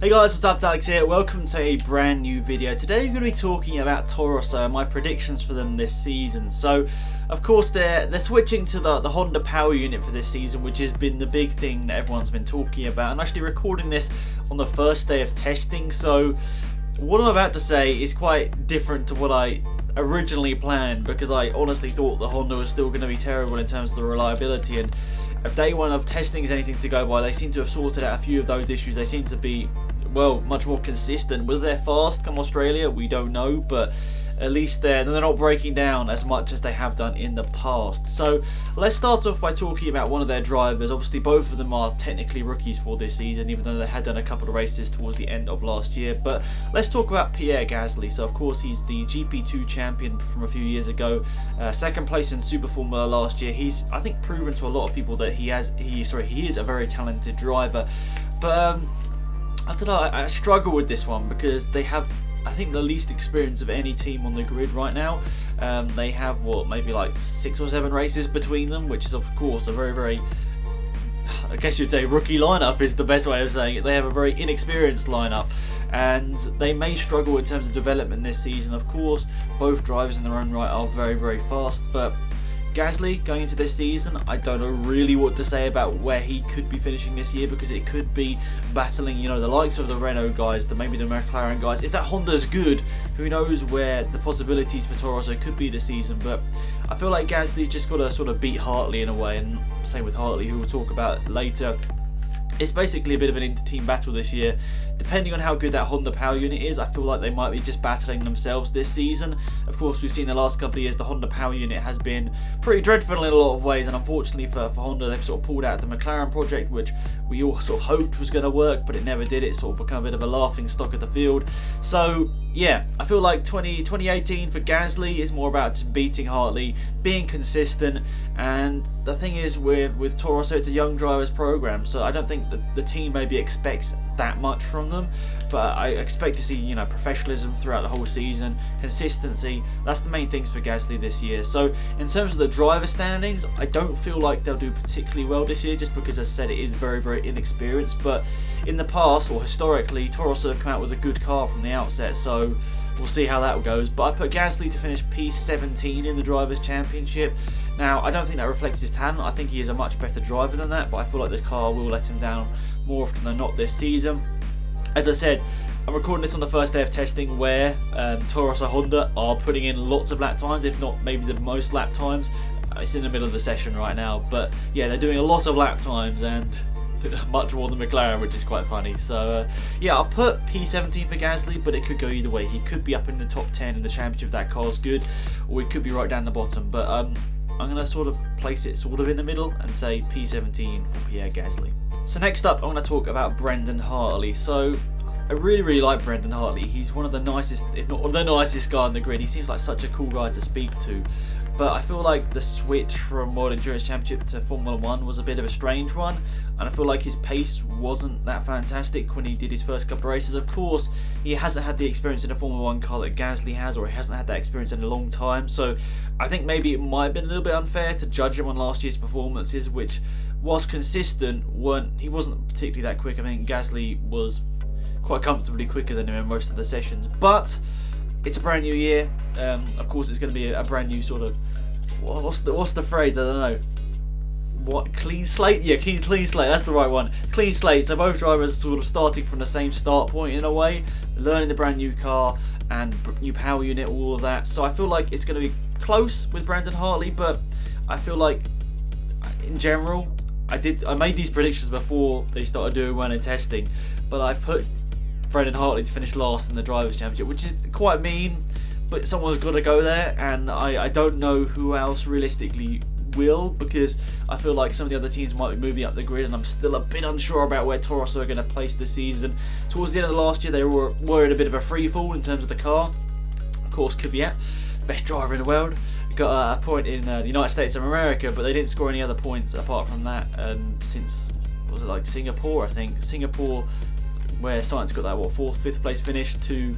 Hey guys, what's up? It's Alex here. Welcome to a brand new video. Today we're going to be talking about Toro Rosso and my predictions for them this season. So, of course, they're switching to the Honda power unit for this season, which has been the big thing that everyone's been talking about. I'm actually recording this on the first day of testing, so what I'm about to say is quite different to what I originally planned, because I honestly thought the Honda was still going to be terrible in terms of the reliability, and if day one of testing is anything to go by, they seem to have sorted out a few of those issues. They seem to be, well, much more consistent. Whether they're fast come Australia, we don't know, but at least they're not breaking down as much as they have done in the past. So let's start off by talking about one of their drivers. Obviously both of them are technically rookies for this season, even though they had done a couple of races towards the end of last year. But let's talk about Pierre Gasly. So of course he's the GP2 champion from a few years ago, second place in Super Formula last year. He's, I think, proven to a lot of people that he is a very talented driver. But I don't know, I struggle with this one because they have, I think, the least experience of any team on the grid right now. They have, what, maybe like 6 or 7 races between them, which is of course a very, I guess you'd say rookie lineup is the best way of saying it. They have a very inexperienced lineup, and they may struggle in terms of development this season. Of course, both drivers in their own right are very fast, but Gasly going into this season, I don't know really what to say about where he could be finishing this year, because it could be battling, you know, the likes of the Renault guys, maybe the McLaren guys. If that Honda's good, who knows where the possibilities for Toro Rosso could be this season. But I feel like Gasly's just got to sort of beat Hartley in a way, and same with Hartley, who we'll talk about later. It's basically a bit of an inter-team battle this year. Depending on how good that Honda power unit is, I feel like they might be just battling themselves this season. Of course, we've seen the last couple of years the Honda power unit has been pretty dreadful in a lot of ways, and unfortunately for Honda, they've sort of pulled out the McLaren project, which we all sort of hoped was going to work, but it never did. It sort of became a bit of a laughing stock of the field. So yeah, I feel like 2018 for Gasly is more about just beating Hartley, being consistent, and the thing is with Toro Rosso, it's a young drivers program, so I don't think that the team maybe expects that much from them, but I expect to see, you know, professionalism throughout the whole season, consistency. That's the main things for Gasly this year. So in terms of the driver standings, I don't feel like they'll do particularly well this year, just because, as I said, it is very inexperienced. But in the past, or historically, Toro Rosso have come out with a good car from the outset, so we'll see how that goes. But I put Gasly to finish P17 in the Drivers' Championship. Now, I don't think that reflects his talent. I think he is a much better driver than that, but I feel like the car will let him down more often than not this season. As I said, I'm recording this on the first day of testing, where Toro Rosso Honda are putting in lots of lap times, if not maybe the most lap times. It's in the middle of the session right now, but yeah, they're doing a lot of lap times, and much more than McLaren, which is quite funny. So yeah, I'll put P17 for Gasly, but it could go either way. He could be up in the top 10 in the championship if that car's good, or he could be right down the bottom. But I'm going to sort of place it sort of in the middle and say P17 for Pierre Gasly. So next up, I'm going to talk about Brendon Hartley. So I really like Brendon Hartley. He's one of the nicest, if not the nicest guy on the grid. He seems like such a cool guy to speak to. But I feel like the switch from World Endurance Championship to Formula 1 was a bit of a strange one, and I feel like his pace wasn't that fantastic when he did his first couple of races. Of course, he hasn't had the experience in a Formula 1 car that Gasly has, or he hasn't had that experience in a long time, so I think maybe it might have been a little bit unfair to judge him on last year's performances, which, whilst consistent, he wasn't particularly that quick. I think Gasly was quite comfortably quicker than him in most of the sessions, but it's a brand new year. Of course, it's going to be a brand new sort of, what's the phrase? I don't know. What, clean slate? Yeah, clean slate. That's the right one. Clean slate. So both drivers sort of starting from the same start point in a way, learning the brand new car and new power unit, all of that. So I feel like it's going to be close with Brendon Hartley, but I feel like in general, I made these predictions before they started doing one and testing, but I put Brendon Hartley to finish last in the Drivers' Championship, which is quite mean, but someone's got to go there, and I don't know who else realistically will, because I feel like some of the other teams might be moving up the grid, and I'm still a bit unsure about where Toro Rosso are going to place this season. Towards the end of the last year, they were in a bit of a free fall in terms of the car. Of course, Kvyat, best driver in the world, got a point in the United States of America, but they didn't score any other points apart from that since, was it like Singapore, I think. Singapore, where Science got that, 4th, 5th place finish, to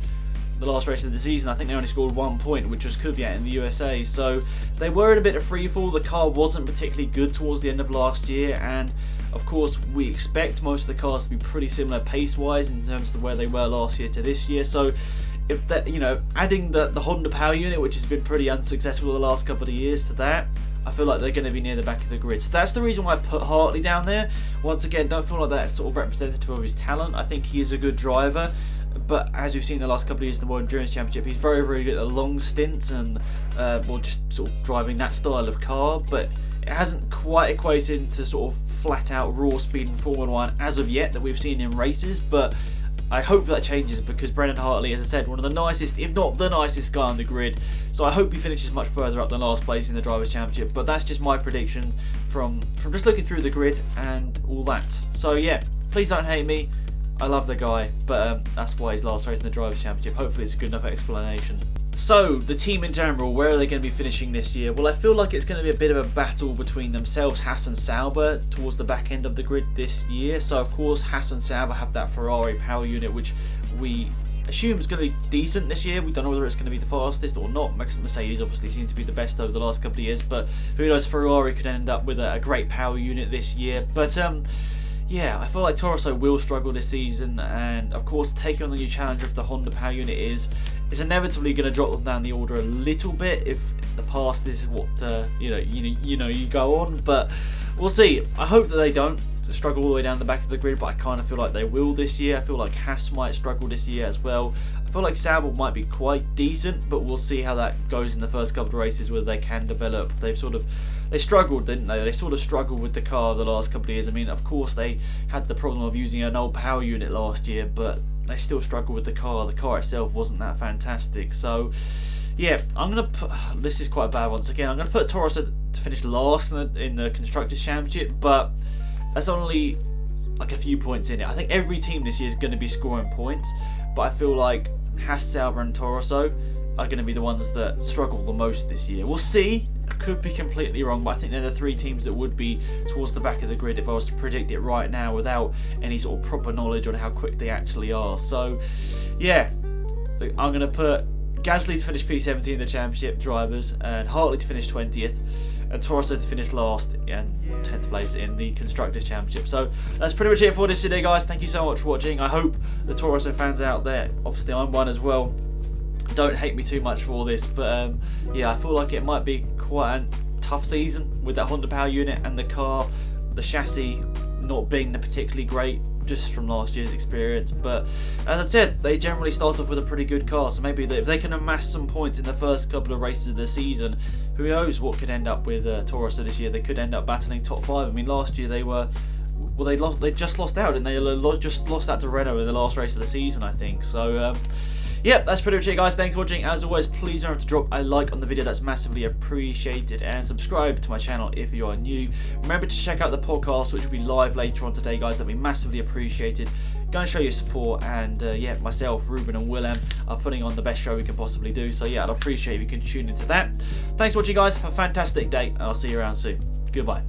the last race of the season. I think they only scored 1 point, which was Kvyat in the USA. So they were in a bit of free fall. The car wasn't particularly good towards the end of last year, and Of course, we expect most of the cars to be pretty similar pace-wise in terms of where they were last year to this year. So if that, adding the Honda power unit, which has been pretty unsuccessful the last couple of years, to that, I feel like they're going to be near the back of the grid. So that's the reason why I put Hartley down there. Once again, don't feel like that's sort of representative of his talent. I think he is a good driver, but as we've seen the last couple of years in the World Endurance Championship, he's very, very good at long stints and just sort of driving that style of car, but it hasn't quite equated into sort of flat out raw speed in Formula 1 as of yet that we've seen in races. But I hope that changes, because Brendon Hartley, as I said, one of the nicest, if not the nicest guy on the grid. So I hope he finishes much further up than last place in the Drivers' Championship. But that's just my prediction from just looking through the grid and all that. So yeah, please don't hate me. I love the guy, but that's why he's last race in the Drivers' Championship. Hopefully it's a good enough explanation. So, the team in general, where are they going to be finishing this year? Well, I feel like it's going to be a bit of a battle between themselves, Haas and Sauber, towards the back end of the grid this year. So, of course, Haas and Sauber have that Ferrari power unit, which we assume is going to be decent this year. We don't know whether it's going to be the fastest or not. Mercedes obviously seem to be the best over the last couple of years, but who knows, Ferrari could end up with a great power unit this year. But, yeah, I feel like Toro Rosso will struggle this season, and of course taking on the new challenger of the Honda power unit is inevitably going to drop them down the order a little bit if the past is what you go on. But we'll see. I hope that they don't struggle all the way down the back of the grid, but I kind of feel like they will this year. I feel like Haas might struggle this year as well. I feel like Sauber might be quite decent, but we'll see how that goes in the first couple of races, whether they can develop. They struggled, didn't they? They sort of struggled with the car the last couple of years. I mean, of course, they had the problem of using an old power unit last year, but they still struggled with the car. The car itself wasn't that fantastic. So, yeah, I'm going to put... This is quite bad once again. I'm going to put Toro Rosso to finish last in the Constructors' Championship, but that's only like a few points in it. I think every team this year is going to be scoring points, but I feel like Haas, Sauber and Toro Rosso are going to be the ones that struggle the most this year. We'll see. I could be completely wrong, but I think they're the three teams that would be towards the back of the grid if I was to predict it right now without any sort of proper knowledge on how quick they actually are. So, yeah, I'm going to put Gasly to finish P17 in the Championship drivers, and Hartley to finish 20th, and Toro Rosso to finish last and 10th place in the Constructors' Championship. So that's pretty much it for this video, guys. Thank you so much for watching. I hope the Toro Rosso fans out there, obviously I'm one as well, don't hate me too much for this, but yeah, I feel like it might be quite a tough season with that Honda power unit and the car, the chassis not being particularly great just from last year's experience. But as I said, they generally start off with a pretty good car, so maybe if they can amass some points in the first couple of races of the season, who knows what could end up with Toro Rosso this year. They could end up battling top 5. I mean, last year they just lost out, and they just lost out to Renault in the last race of the season, I think. So yeah, that's pretty much it, guys. Thanks for watching. As always, please don't forget to drop a like on the video. That's massively appreciated. And subscribe to my channel if you are new. Remember to check out the podcast, which will be live later on today, guys. That'll be massively appreciated. Go and show your support. And yeah, myself, Ruben and Willem are putting on the best show we can possibly do. So yeah, I'd appreciate if you can tune into that. Thanks for watching, guys. Have a fantastic day, and I'll see you around soon. Goodbye.